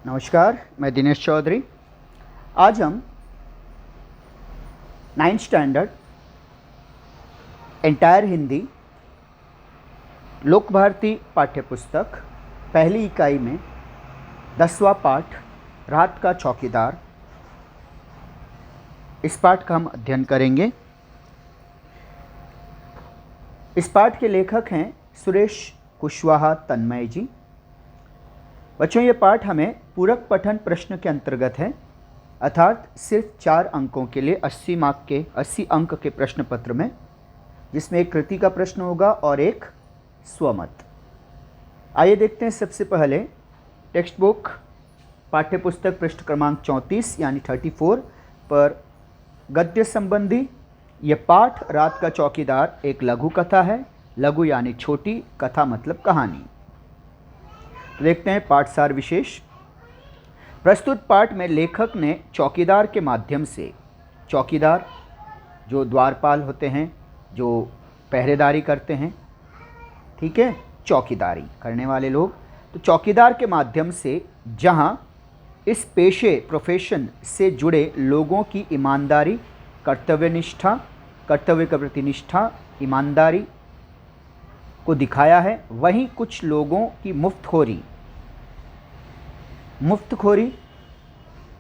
नमस्कार, मैं दिनेश चौधरी। आज हम 9th स्टैंडर्ड एंटायर हिंदी लोक भारती पाठ्यपुस्तक पहली इकाई में 10वां पाठ रात का चौकीदार, इस पाठ का हम अध्ययन करेंगे। इस पाठ के लेखक हैं सुरेश कुशवाहा तन्मय जी। बच्चों, ये पाठ हमें पूरक पठन प्रश्न के अंतर्गत है, अर्थात सिर्फ 4 अंकों के लिए 80 अंक के प्रश्न पत्र में, जिसमें एक कृति का प्रश्न होगा और एक स्वमत। आइए देखते हैं सबसे पहले टेक्स्ट बुक पाठ्यपुस्तक पृष्ठ क्रमांक 34 यानी 34 पर गद्य संबंधी यह पाठ रात का चौकीदार एक लघु कथा है। लघु यानी छोटी, कथा मतलब कहानी। देखते हैं पाठ सार विशेष। प्रस्तुत पाठ में लेखक ने चौकीदार के माध्यम से, चौकीदार जो द्वारपाल होते हैं, जो पहरेदारी करते हैं, ठीक है, चौकीदारी करने वाले लोग, तो चौकीदार के माध्यम से जहां इस पेशे प्रोफेशन से जुड़े लोगों की ईमानदारी, कर्तव्यनिष्ठा, कर्तव्य के प्रति निष्ठा, ईमानदारी को दिखाया है, वहीं कुछ लोगों की मुफ्तखोरी,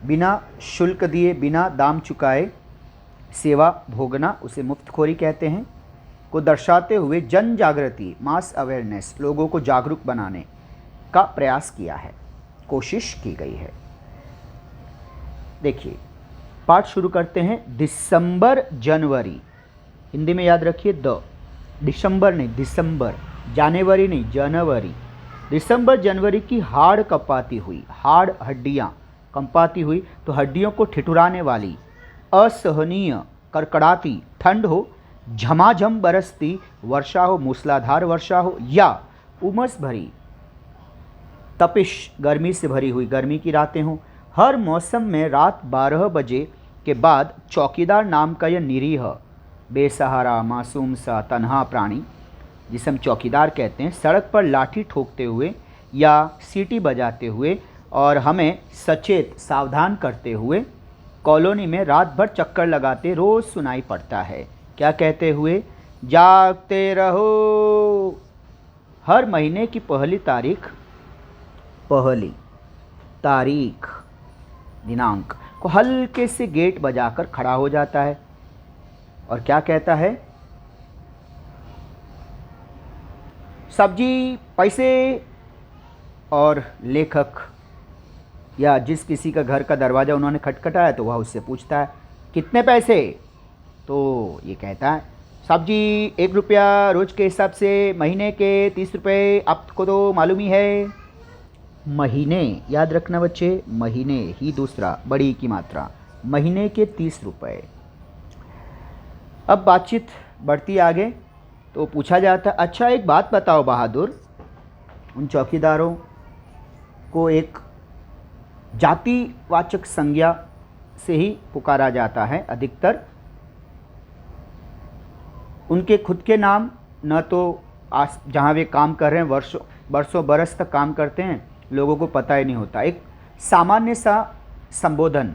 बिना शुल्क दिए, बिना दाम चुकाए सेवा भोगना, उसे मुफ्तखोरी कहते हैं, को दर्शाते हुए जन जागृति, मास अवेयरनेस, लोगों को जागरूक बनाने का प्रयास किया है, कोशिश की गई है। देखिए, पाठ शुरू करते हैं। दिसंबर जनवरी, हिंदी में याद रखिए दिसंबर नहीं, दिसंबर, जनवरी नहीं, जनवरी। दिसंबर जनवरी की हाड़ कंपाती हुई, हाड़ हड्डियाँ कंपाती हुई, तो हड्डियों को ठिठुराने वाली असहनीय कड़कड़ाती ठंड हो, झमाझम बरसती वर्षा हो, मूसलाधार वर्षा हो, या उमस भरी तपिश गर्मी से भरी हुई गर्मी की रातें हों, हर मौसम में रात 12 बजे के बाद चौकीदार नाम का यह निरीह, बेसहारा, मासूम सा तन्हा प्राणी, जिसे हम चौकीदार कहते हैं, सड़क पर लाठी ठोकते हुए या सीटी बजाते हुए और हमें सचेत सावधान करते हुए कॉलोनी में रात भर चक्कर लगाते रोज़ सुनाई पड़ता है। क्या कहते हुए? जागते रहो। हर महीने की पहली तारीख दिनांक को हल्के से गेट बजाकर खड़ा हो जाता है और क्या कहता है? सब्जी, पैसे। और लेखक या जिस किसी का घर का दरवाज़ा उन्होंने खटखटाया तो वह उससे पूछता है, कितने पैसे? तो ये कहता है, सब्जी 1 रुपया रोज़ के हिसाब से, महीने के 30 रुपये, आपको तो मालूम ही है। महीने, याद रखना बच्चे, महीने ही दूसरा, बड़ी की मात्रा, महीने के 30 रुपये। अब बातचीत बढ़ती आगे तो पूछा जाता, अच्छा एक बात बताओ बहादुर, उन चौकीदारों को एक जातिवाचक संज्ञा से ही पुकारा जाता है अधिकतर। उनके खुद के नाम न तो जहाँ वे काम कर रहे हैं बरसों बरस तक काम करते हैं, लोगों को पता ही नहीं होता। एक सामान्य सा संबोधन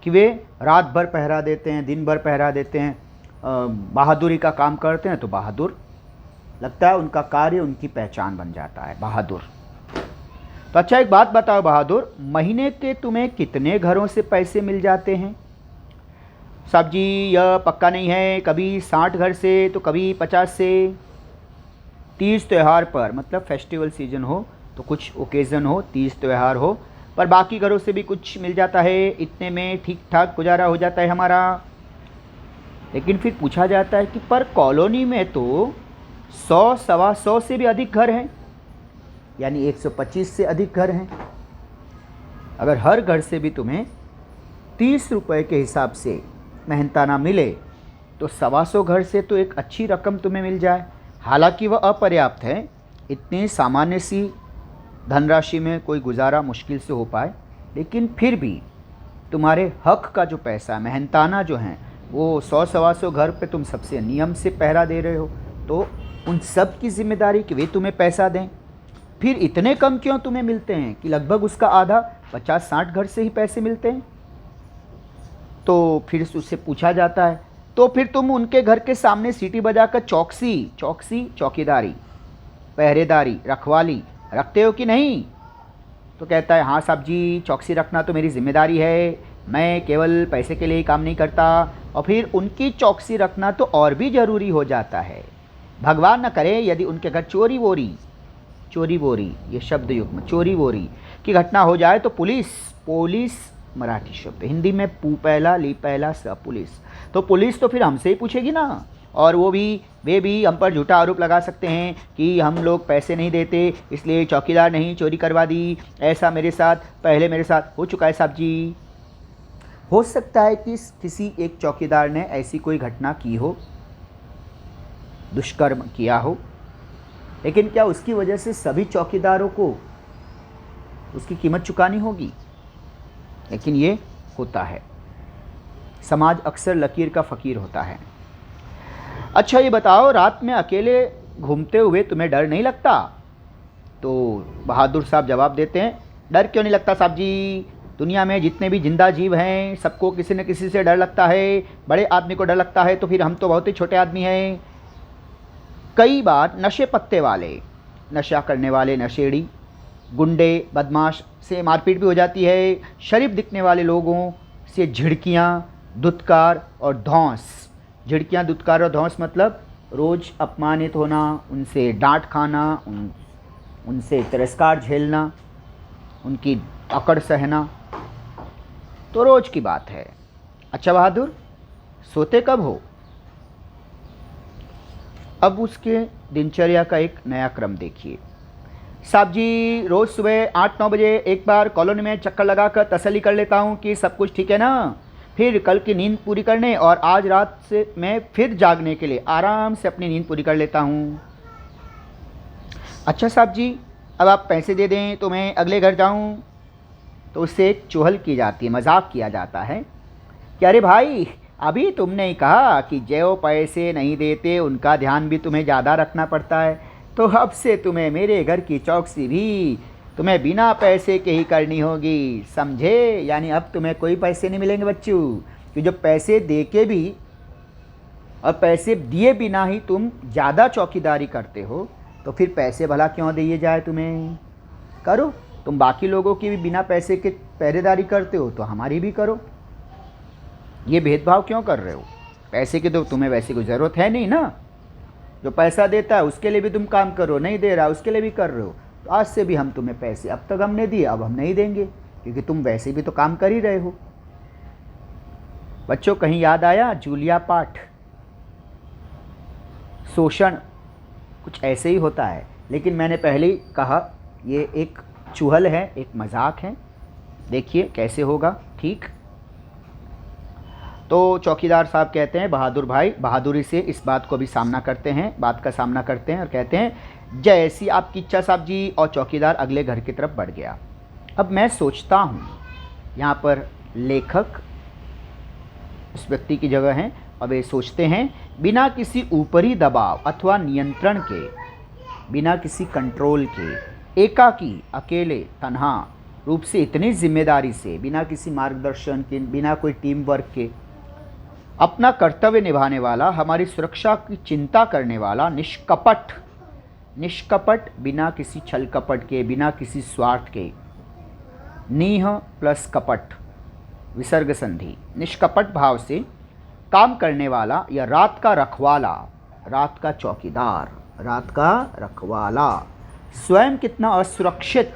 कि वे रात भर पहरा देते हैं, दिन भर पहरा देते हैं, बहादुरी का काम करते हैं, तो बहादुर लगता है, उनका कार्य उनकी पहचान बन जाता है, बहादुर। तो अच्छा एक बात बताओ बहादुर, महीने के तुम्हें कितने घरों से पैसे मिल जाते हैं? सब्जी यह पक्का नहीं है, कभी 60 घर से तो कभी 50 से। 30 त्यौहार पर, मतलब फेस्टिवल सीजन हो तो कुछ ओकेज़न हो, 30 त्यौहार हो, पर बाकी घरों से भी कुछ मिल जाता है, इतने में ठीक ठाक गुजारा हो जाता है हमारा। लेकिन फिर पूछा जाता है कि पर कॉलोनी में तो 100 सवा 100 से भी अधिक घर हैं, यानी 125 से अधिक घर हैं। अगर हर घर से भी तुम्हें 30 रुपये के हिसाब से मेहनताना मिले तो 125 घर से तो एक अच्छी रकम तुम्हें मिल जाए। हालांकि वह अपर्याप्त है, इतनी सामान्य सी धनराशि में कोई गुजारा मुश्किल से हो पाए, लेकिन फिर भी तुम्हारे हक का जो पैसा, मेहनताना जो है, वो 100 सवा 100 घर पे तुम सबसे नियम से पहरा दे रहे हो, तो उन सब की जिम्मेदारी कि वे तुम्हें पैसा दें। फिर इतने कम क्यों तुम्हें मिलते हैं कि लगभग उसका आधा 50-60 घर से ही पैसे मिलते हैं। तो फिर उससे पूछा जाता है, तो फिर तुम उनके घर के सामने सीटी बजाकर चौकीदारी, पहरेदारी, रखवाली रखते हो कि नहीं? तो कहता है, हाँ साहब जी, चौकसी रखना तो मेरी जिम्मेदारी है, मैं केवल पैसे के लिए ही काम नहीं करता। और फिर उनकी चौकसी रखना तो और भी ज़रूरी हो जाता है। भगवान न करे यदि उनके घर चोरी वोरी, ये शब्द युग्म चोरी वोरी की घटना हो जाए तो पुलिस मराठी शब्द, हिंदी में पू पहला ली पहला स पुलिस, तो पुलिस तो फिर हमसे ही पूछेगी ना। और वे भी हम पर झूठा आरोप लगा सकते हैं कि हम लोग पैसे नहीं देते, इसलिए चौकीदार नहीं चोरी करवा दी। ऐसा पहले मेरे साथ हो चुका है साहब जी। हो सकता है कि किसी एक चौकीदार ने ऐसी कोई घटना की हो, दुष्कर्म किया हो, लेकिन क्या उसकी वजह से सभी चौकीदारों को उसकी कीमत चुकानी होगी? लेकिन ये होता है, समाज अक्सर लकीर का फ़कीर होता है। अच्छा ये बताओ, रात में अकेले घूमते हुए तुम्हें डर नहीं लगता? तो बहादुर साहब जवाब देते हैं, डर क्यों नहीं लगता साहब जी, दुनिया में जितने भी जिंदा जीव हैं सबको किसी न किसी से डर लगता है। बड़े आदमी को डर लगता है तो फिर हम तो बहुत ही छोटे आदमी हैं। कई बार नशे पत्ते वाले, नशा करने वाले नशेड़ी, गुंडे, बदमाश से मारपीट भी हो जाती है। शरीफ दिखने वाले लोगों से झिड़कियाँ, धुतकार और धौंस मतलब रोज़ अपमानित होना, उनसे डांट खाना, उनसे तिरस्कार झेलना, उनकी अकड़ सहना तो रोज़ की बात है। अच्छा बहादुर, सोते कब हो? अब उसके दिनचर्या का एक नया क्रम देखिए। साहब जी, रोज़ सुबह 8-9 बजे एक बार कॉलोनी में चक्कर लगाकर तसल्ली कर लेता हूँ कि सब कुछ ठीक है ना, फिर कल की नींद पूरी करने और आज रात से मैं फिर जागने के लिए आराम से अपनी नींद पूरी कर लेता हूँ। अच्छा साहब जी, अब आप पैसे दे दें तो मैं अगले घर जाऊँ। तो उससे एक चुहल की जाती है, मजाक किया जाता है कि अरे भाई, अभी तुमने ही कहा कि जो पैसे नहीं देते उनका ध्यान भी तुम्हें ज़्यादा रखना पड़ता है, तो अब से तुम्हें मेरे घर की चौकसी भी तुम्हें बिना पैसे के ही करनी होगी, समझे? यानी अब तुम्हें कोई पैसे नहीं मिलेंगे बच्चों, कि जो पैसे दे के भी और पैसे दिए बिना ही तुम ज़्यादा चौकीदारी करते हो, तो फिर पैसे भला क्यों दिए जाए तुम्हें? करो, तुम बाकी लोगों की भी बिना पैसे के पहरेदारी करते हो तो हमारी भी करो। ये भेदभाव क्यों कर रहे हो? पैसे की तो तुम्हें वैसे कोई ज़रूरत है नहीं ना। जो पैसा देता है उसके लिए भी तुम काम करो, नहीं दे रहा उसके लिए भी कर रहे हो। तो आज से भी हम तुम्हें पैसे, अब तक हमने दिए अब हम नहीं देंगे, क्योंकि तुम वैसे भी तो काम कर ही रहे हो। बच्चों, कहीं याद आया जूलिया पाठ? शोषण कुछ ऐसे ही होता है, लेकिन मैंने पहले ही कहा ये एक चुहल है, एक मजाक है। देखिए कैसे होगा, ठीक? तो चौकीदार साहब कहते हैं, बहादुर भाई बहादुरी से इस बात का सामना करते हैं और कहते हैं, जैसी आपकी इच्छा साहब जी। और चौकीदार अगले घर की तरफ बढ़ गया। अब मैं सोचता हूँ, यहाँ पर लेखक उस व्यक्ति की जगह हैं और वे सोचते हैं, बिना किसी ऊपरी दबाव अथवा नियंत्रण के, बिना किसी कंट्रोल के, एकाकी, अकेले, तन्हा रूप से इतनी जिम्मेदारी से, बिना किसी मार्गदर्शन के, बिना कोई टीम वर्क के अपना कर्तव्य निभाने वाला, हमारी सुरक्षा की चिंता करने वाला, निष्कपट, बिना किसी छल कपट के, बिना किसी स्वार्थ के, नीह प्लस कपट, विसर्ग संधि, निष्कपट भाव से काम करने वाला या रात का रखवाला, रात का चौकीदार, रात का रखवाला स्वयं कितना असुरक्षित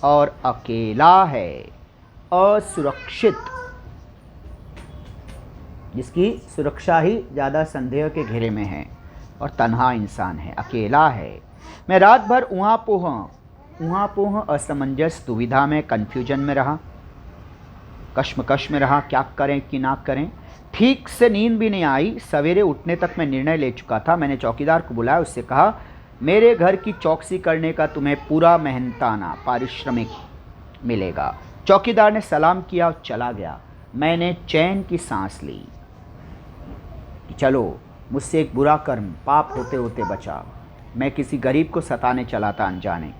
और अकेला है। असुरक्षित, जिसकी सुरक्षा ही ज़्यादा संदेह के घेरे में है, और तन्हा इंसान है, अकेला है। मैं रात भर ऊहाँ पोह असमंजस दुविधा में, कन्फ्यूजन में रहा, कश्मकश में रहा, क्या करें कि ना करें। ठीक से नींद भी नहीं आई। सवेरे उठने तक मैं निर्णय ले चुका था। मैंने चौकीदार को बुलाया, उससे कहा, मेरे घर की चौकसी करने का तुम्हें पूरा मेहनताना पारिश्रमिक मिलेगा। चौकीदार ने सलाम किया और चला गया। मैंने चैन की सांस ली कि चलो, मुझसे एक बुरा कर्म पाप होते होते बचा। मैं किसी गरीब को सताने चला था अनजाने।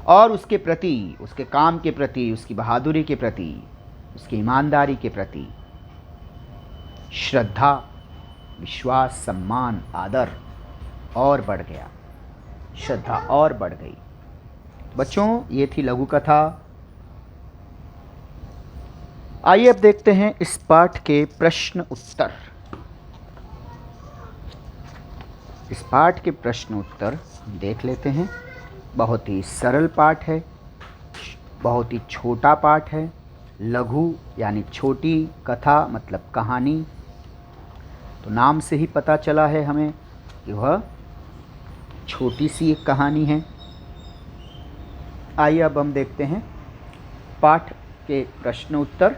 और उसके प्रति, उसके काम के प्रति, उसकी बहादुरी के प्रति, उसकी ईमानदारी के प्रति श्रद्धा, विश्वास, सम्मान, आदर और बढ़ गया, श्रद्धा और बढ़ गई। बच्चों, ये थी लघु कथा। आइए अब देखते हैं इस पाठ के प्रश्न उत्तर। इस पाठ के प्रश्न उत्तर देख लेते हैं। बहुत ही सरल पाठ है, बहुत ही छोटा पाठ है। लघु यानी छोटी, कथा मतलब कहानी, तो नाम से ही पता चला है हमें कि वह छोटी सी एक कहानी है। आइए अब हम देखते हैं पाठ के प्रश्न उत्तर।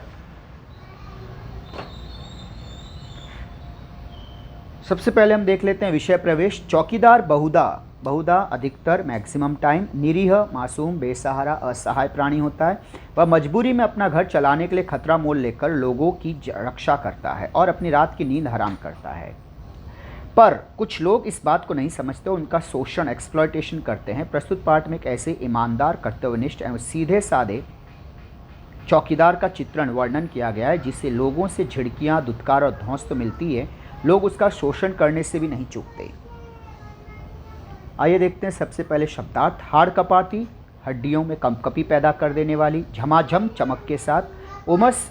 सबसे पहले हम देख लेते हैं विषय प्रवेश। चौकीदार बहुधा अधिकतर मैक्सिमम टाइम निरीह, मासूम, बेसहारा, असहाय प्राणी होता है। वह मजबूरी में अपना घर चलाने के लिए खतरा मोल लेकर लोगों की रक्षा करता है और अपनी रात की नींद हराम करता है। पर कुछ लोग इस बात को नहीं समझते, उनका शोषण, एक्सप्लॉयटेशन करते हैं। प्रस्तुत पाठ में एक ऐसे ईमानदार, कर्तव्यनिष्ठ एवं सीधे साधे चौकीदार का चित्रण वर्णन किया गया है जिसे लोगों से झिड़कियाँ, दुत्कार और धौंस तो मिलती है, लोग उसका शोषण करने से भी नहीं चूकते। आइए देखते हैं सबसे पहले शब्दार्थ। हाड़ कपाती, हड्डियों में कंपकपी पैदा कर देने वाली। झमाझम, चमक के साथ। उमस,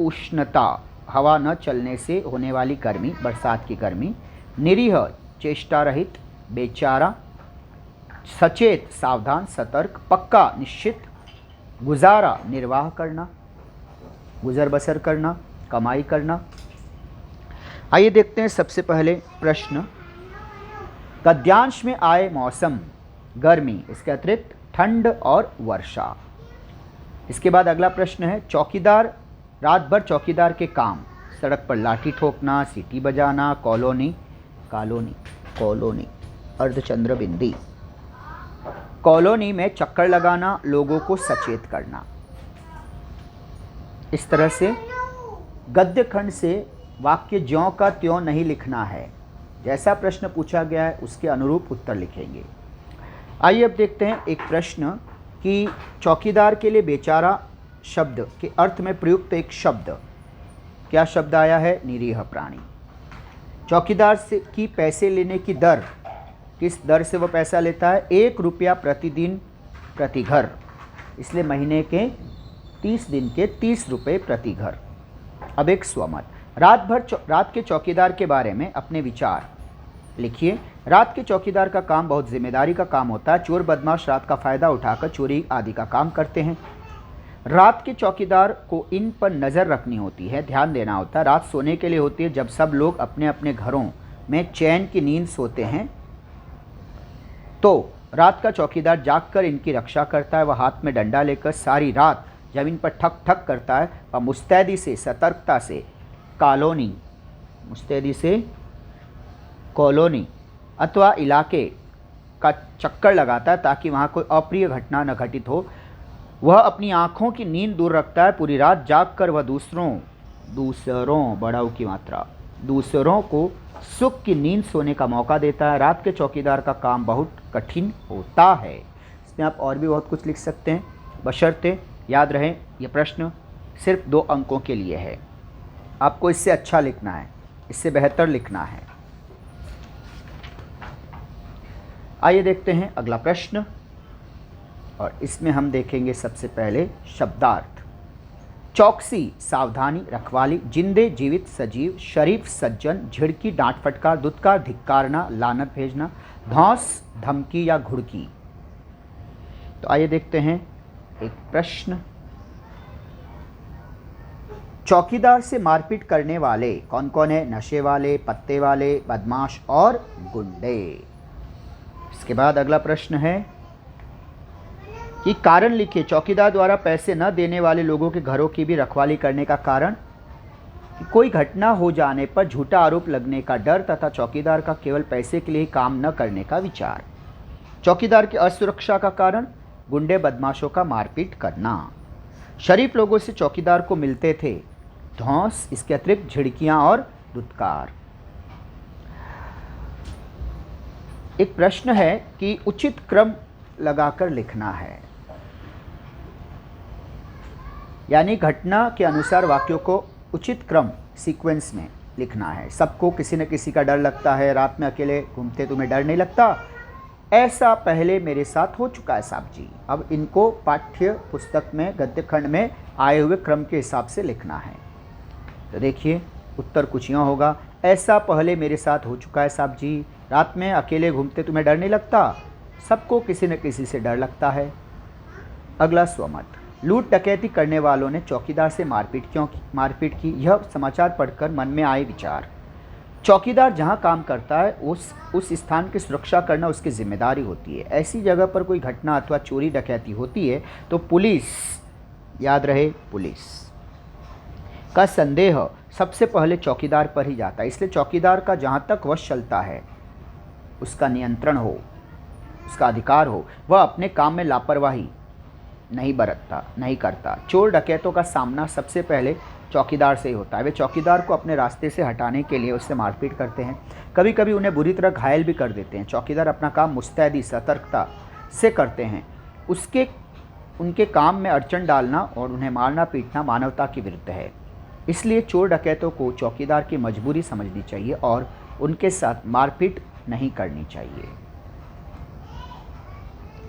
उष्णता, हवा न चलने से होने वाली गर्मी, बरसात की गर्मी। निरीह, चेष्टा रहित, बेचारा। सचेत, सावधान, सतर्क। पक्का, निश्चित। गुजारा, निर्वाह करना, गुजर बसर करना, कमाई करना। आइए देखते हैं सबसे पहले प्रश्न। गद्यांश में आए मौसम, गर्मी, इसके अतिरिक्त ठंड और वर्षा। इसके बाद अगला प्रश्न है चौकीदार, रात भर चौकीदार के काम। सड़क पर लाठी ठोकना, सीटी बजाना, कॉलोनी, अर्धचंद्र बिंदी, कॉलोनी में चक्कर लगाना, लोगों को सचेत करना। इस तरह से गद्य खंड से वाक्य ज्यों का त्यों नहीं लिखना है, जैसा प्रश्न पूछा गया है उसके अनुरूप उत्तर लिखेंगे। आइए अब देखते हैं एक प्रश्न कि चौकीदार के लिए बेचारा शब्द के अर्थ में प्रयुक्त एक शब्द, क्या शब्द आया है? निरीह प्राणी। चौकीदार से की पैसे लेने की दर, किस दर से वह पैसा लेता है? 1 रुपया प्रतिदिन प्रति घर, इसलिए महीने के 30 दिन के 30 रुपये प्रति घर। अब एक स्वमत। रात के चौकीदार के बारे में अपने विचार लिखिए। रात के चौकीदार का काम बहुत जिम्मेदारी का काम होता है। चोर बदमाश रात का फ़ायदा उठाकर चोरी आदि का काम करते हैं। रात के चौकीदार को इन पर नज़र रखनी होती है, ध्यान देना होता है। रात सोने के लिए होती है जब सब लोग अपने अपने घरों में चैन की नींद सोते हैं, तो रात का चौकीदार जागकर इनकी रक्षा करता है। वह हाथ में डंडा लेकर सारी रात जब इन पर ठक ठक करता है, वह मुस्तैदी से, सतर्कता से कॉलोनी अथवा इलाके का चक्कर लगाता है ताकि वहाँ कोई अप्रिय घटना न घटित हो। वह अपनी आँखों की नींद दूर रखता है। पूरी रात जागकर वह दूसरों बड़ाऊ की मात्रा, दूसरों को सुख की नींद सोने का मौका देता है। रात के चौकीदार का काम बहुत कठिन होता है। इसमें आप और भी बहुत कुछ लिख सकते हैं, बशर्ते याद रहे यह प्रश्न सिर्फ 2 अंकों के लिए है। आपको इससे अच्छा लिखना है, इससे बेहतर लिखना है। आइए देखते हैं अगला प्रश्न, और इसमें हम देखेंगे सबसे पहले शब्दार्थ। चौकसी, सावधानी, रखवाली। जिंदे, जीवित, सजीव। शरीफ, सज्जन। झिड़की, डांट फटकार, दुत्कार, धिक्कारना, लानत भेजना। धौंस, धमकी या घुड़की। तो आइए देखते हैं एक प्रश्न। चौकीदार से मारपीट करने वाले कौन कौन है? नशे वाले, पत्ते वाले, बदमाश और गुंडे। इसके बाद अगला प्रश्न है कि कारण लिखिए। चौकीदार द्वारा पैसे न देने वाले लोगों के घरों की भी रखवाली करने का कारण, कि कोई घटना हो जाने पर झूठा आरोप लगने का डर तथा चौकीदार का केवल पैसे के लिए काम न करने का विचार। चौकीदार की असुरक्षा का कारण, गुंडे बदमाशों का मारपीट करना। शरीफ लोगों से चौकीदार को मिलते थे धौंस, इसके अतिरिक्त झिड़कियां और दुत्कार। एक प्रश्न है कि उचित क्रम लगाकर लिखना है, यानी घटना के अनुसार वाक्यों को उचित क्रम सीक्वेंस में लिखना है। सबको किसी न किसी का डर लगता है, रात में अकेले घूमते तुम्हें डर नहीं लगता, ऐसा पहले मेरे साथ हो चुका है साहब जी। अब इनको पाठ्य पुस्तक में गद्य खंड में आए हुए क्रम के हिसाब से लिखना है। तो देखिए उत्तर कुछ यूँ होगा, ऐसा पहले मेरे साथ हो चुका है साहब जी, रात में अकेले घूमते तुम्हें डर नहीं लगता, सबको किसी न किसी से डर लगता है। अगला स्वमत, लूट डकैती करने वालों ने चौकीदार से मारपीट की, यह समाचार पढ़कर मन में आए विचार। चौकीदार जहां काम करता है उस स्थान की सुरक्षा करना उसकी जिम्मेदारी होती है। ऐसी जगह पर कोई घटना अथवा चोरी डकैती होती है तो पुलिस, याद रहे पुलिस का संदेह सबसे पहले चौकीदार पर ही जाता है। इसलिए चौकीदार का जहां तक वश चलता है, उसका नियंत्रण हो, उसका अधिकार हो, वह अपने काम में लापरवाही नहीं करता। चोर डकैतों का सामना सबसे पहले चौकीदार से ही होता है। वे चौकीदार को अपने रास्ते से हटाने के लिए उससे मारपीट करते हैं, कभी कभी उन्हें बुरी तरह घायल भी कर देते हैं। चौकीदार अपना काम मुस्तैदी सतर्कता से करते हैं। उनके काम में अड़चन डालना और उन्हें मारना पीटना मानवता के विरुद्ध है। इसलिए चोर डकैतों को चौकीदार की मजबूरी समझनी चाहिए और उनके साथ मारपीट नहीं करनी चाहिए।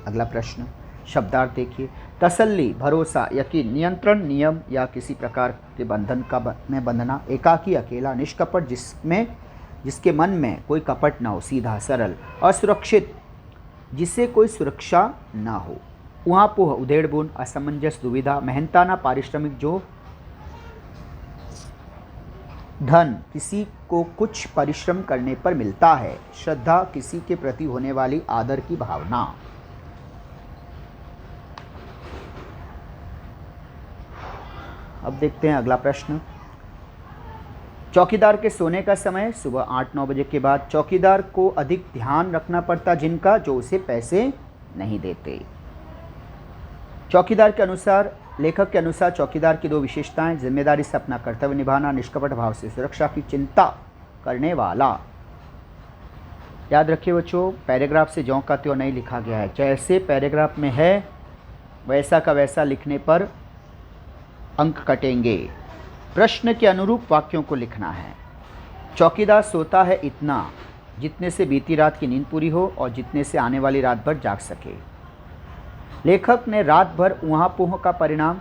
अगला प्रश्न, शब्दार्थ देखिए। तसल्ली, भरोसा, यकीन, नियंत्रण, नियम या किसी प्रकार के बंधन में बंधना। एकाकी, अकेला, निष्कपट, जिसके मन में कोई कपट ना हो, सीधा सरल। असुरक्षित, जिसे कोई सुरक्षा ना हो। उहापोह, उधेड़बुन, असमंजस, दुविधा। मेहनताना, पारिश्रमिक, जो धन किसी को कुछ परिश्रम करने पर मिलता है। श्रद्धा, किसी के प्रति होने वाली आदर की भावना। अब देखते हैं अगला प्रश्न। चौकीदार के सोने का समय सुबह 8-9 बजे के बाद। चौकीदार को अधिक ध्यान रखना पड़ता जिनका, जो उसे पैसे नहीं देते। चौकीदार के अनुसार, लेखक के अनुसार चौकीदार की 2 विशेषताएं, जिम्मेदारी से अपना कर्तव्य निभाना, निष्कपट भाव से सुरक्षा की चिंता करने वाला। याद रखिए बच्चों, पैराग्राफ से ज्यों का त्यों नहीं लिखा गया है। जैसे पैराग्राफ में है वैसा का वैसा लिखने पर अंक कटेंगे। प्रश्न के अनुरूप वाक्यों को लिखना है। चौकीदार सोता है इतना जितने से बीती रात की नींद पूरी हो और जितने से आने वाली रात भर जाग सके। लेखक ने रात भर ऊहापोह का परिणाम,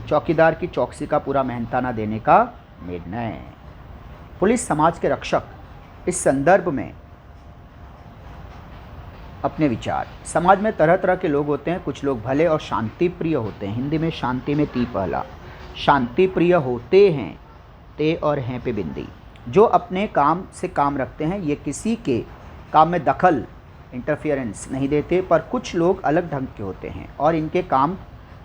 चौकीदार की चौकसी का पूरा मेहनताना देने का निर्णय। पुलिस समाज के रक्षक, इस संदर्भ में अपने विचार। समाज में तरह तरह के लोग होते हैं। कुछ लोग भले और शांति प्रिय होते हैं। हिंदी में शांति में ती पहला, शांति प्रिय होते हैं, ते और हैं पे बिंदी, जो अपने काम से काम रखते हैं। ये किसी के काम में दखल, इंटरफियरेंस नहीं देते। पर कुछ लोग अलग ढंग के होते हैं और इनके काम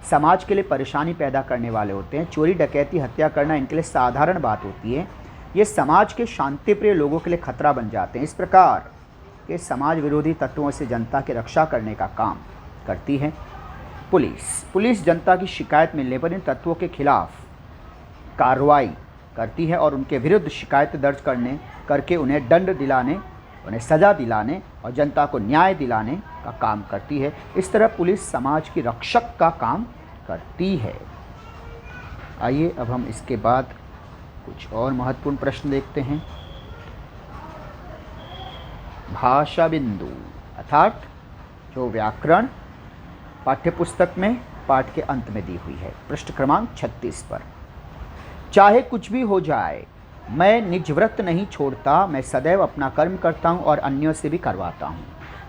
समाज के लिए परेशानी पैदा करने वाले होते हैं। चोरी डकैती हत्या करना इनके लिए साधारण बात होती है। ये समाज के शांति प्रिय लोगों के लिए खतरा बन जाते हैं। इस प्रकार के समाज विरोधी तत्वों से जनता की रक्षा करने का काम करती है पुलिस जनता की शिकायत मिलने पर इन तत्वों के खिलाफ कार्रवाई करती है और उनके विरुद्ध शिकायत दर्ज करके उन्हें दंड दिलाने, उन्हें सज़ा दिलाने और जनता को न्याय दिलाने का काम करती है। इस तरह पुलिस समाज की रक्षक का काम करती है। आइए अब हम इसके बाद कुछ और महत्वपूर्ण प्रश्न देखते हैं। भाषा बिंदु अर्थात जो व्याकरण पाठ्यपुस्तक में पाठ के अंत में दी हुई है। पृष्ठ क्रमांक 36 पर, चाहे कुछ भी हो जाए मैं निज व्रत नहीं छोड़ता, मैं सदैव अपना कर्म करता हूँ और अन्यों से भी करवाता हूँ।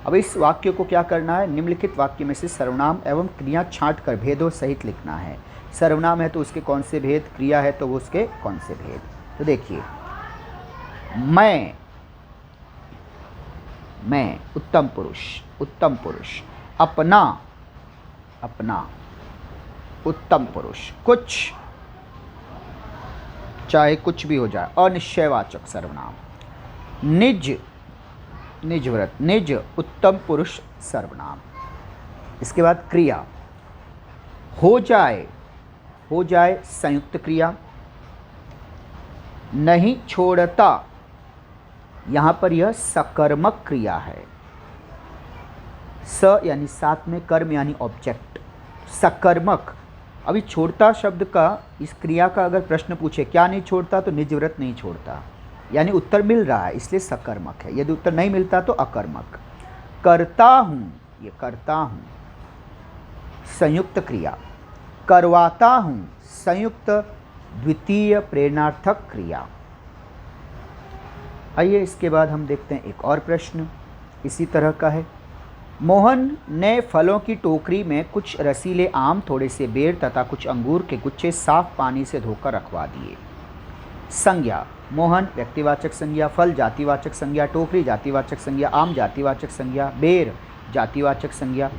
अब इस वाक्य को क्या करना है, निम्नलिखित वाक्य में से सर्वनाम एवं क्रिया छांट कर भेदों सहित लिखना है। सर्वनाम है तो उसके कौन से भेद, क्रिया है तो वो उसके कौन से भेद। तो देखिए, मैं उत्तम पुरुष, अपना उत्तम पुरुष, कुछ, चाहे कुछ भी हो जाए, अनिश्चयवाचक सर्वनाम। निज व्रत, निज उत्तम पुरुष सर्वनाम। इसके बाद क्रिया, हो जाए संयुक्त क्रिया। नहीं छोड़ता, यहाँ पर यह सकर्मक क्रिया है। स यानी साथ में, कर्म यानी ऑब्जेक्ट, सकर्मक। अभी छोड़ता शब्द का, इस क्रिया का अगर प्रश्न पूछे क्या नहीं छोड़ता, तो निज व्रत नहीं छोड़ता, यानी उत्तर मिल रहा है इसलिए सकर्मक है। यदि उत्तर नहीं मिलता तो अकर्मक। करता हूँ, ये करता हूँ, संयुक्त क्रिया। करवाता हूँ, संयुक्त द्वितीय प्रेरणार्थक क्रिया। आइए इसके बाद हम देखते हैं एक और प्रश्न इसी तरह का है। मोहन ने फलों की टोकरी में कुछ रसीले आम, थोड़े से बेर तथा कुछ अंगूर के गुच्छे साफ पानी से धोकर रखवा दिए। संज्ञा: मोहन व्यक्तिवाचक संज्ञा, फल जातिवाचक संज्ञा, टोकरी जातिवाचक संज्ञा, आम जातिवाचक संज्ञा, बेर जातिवाचक संज्ञा,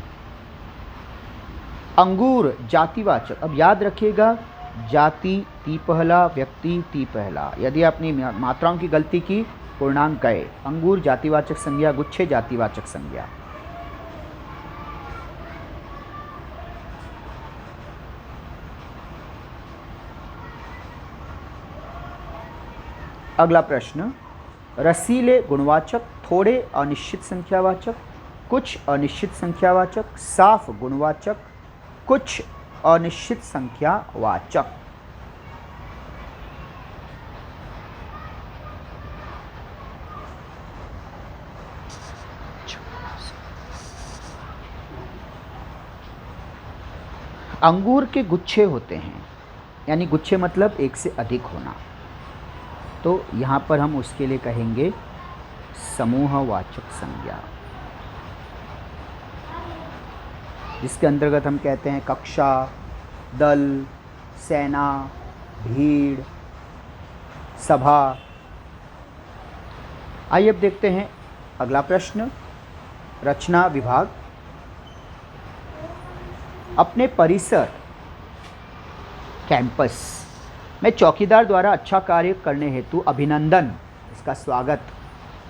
अंगूर जातिवाचक। अब याद रखिएगा, जाति ती पहला, व्यक्ति ती पहला। यदि आपने मात्राओं की गलती की, पूर्णांक गए। अंगूर जातिवाचक संज्ञा, गुच्छे जातिवाचक संज्ञा। अगला प्रश्न, रसीले गुणवाचक, थोड़े अनिश्चित संख्यावाचक, कुछ अनिश्चित संख्यावाचक, साफ गुणवाचक, कुछ अनिश्चित संख्यावाचक। अंगूर के गुच्छे होते हैं, यानी गुच्छे मतलब एक से अधिक होना, तो यहाँ पर हम उसके लिए कहेंगे समूहवाचक संज्ञा, जिसके अंतर्गत हम कहते हैं कक्षा, दल, सेना, भीड़, सभा। आइए अब देखते हैं अगला प्रश्न, रचना विभाग। अपने परिसर कैंपस में चौकीदार द्वारा अच्छा कार्य करने हेतु अभिनंदन, इसका स्वागत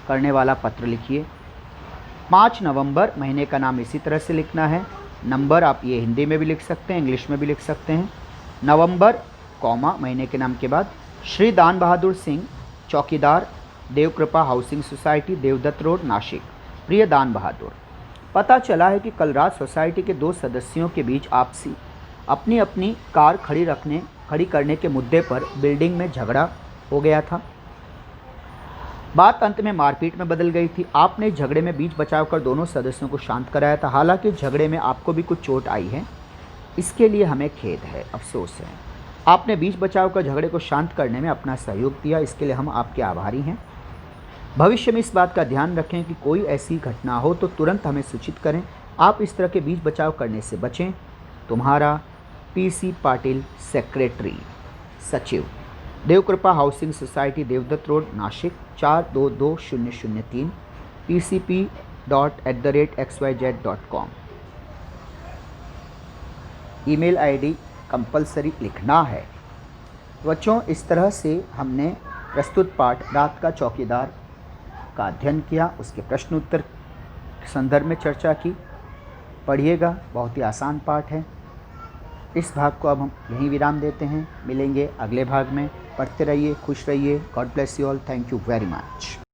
करने वाला पत्र लिखिए। 5 नवंबर, महीने का नाम इसी तरह से लिखना है। नंबर आप ये हिंदी में भी लिख सकते हैं, इंग्लिश में भी लिख सकते हैं। नवंबर, कॉमा, महीने के नाम के बाद। श्री दान बहादुर सिंह, चौकीदार, Devkripa housing society, Devdatt road, Nashik. प्रिय दान बहादुर, पता चला है कि कल रात सोसाइटी के 2 सदस्यों के बीच आपसी अपनी अपनी कार खड़ी करने के मुद्दे पर बिल्डिंग में झगड़ा हो गया था। बात अंत में मारपीट में बदल गई थी। आपने झगड़े में बीच बचाव कर दोनों सदस्यों को शांत कराया था। हालांकि झगड़े में आपको भी कुछ चोट आई है, इसके लिए हमें खेद है, अफसोस है। आपने बीच बचाव कर झगड़े को शांत करने में अपना सहयोग दिया, इसके लिए हम आपके आभारी हैं। भविष्य में इस बात का ध्यान रखें कि कोई ऐसी घटना हो तो तुरंत हमें सूचित करें। आप इस तरह के बीच बचाव करने से बचें। तुम्हारा पीसी पाटिल, सेक्रेटरी, सचिव, Devkripa housing society, Devdatt road, Nashik 422003, pcp.xyz.com। Email ID compulsory लिखना है। बच्चों, इस तरह से हमने प्रस्तुत पाठ रात का चौकीदार का अध्ययन किया, उसके प्रश्न उत्तर के संदर्भ में चर्चा की। पढ़िएगा, बहुत ही आसान पाठ है। इस भाग को अब हम यहीं विराम देते हैं। मिलेंगे अगले भाग में। पढ़ते रहिए, खुश रहिए। God bless you all. Thank you very much.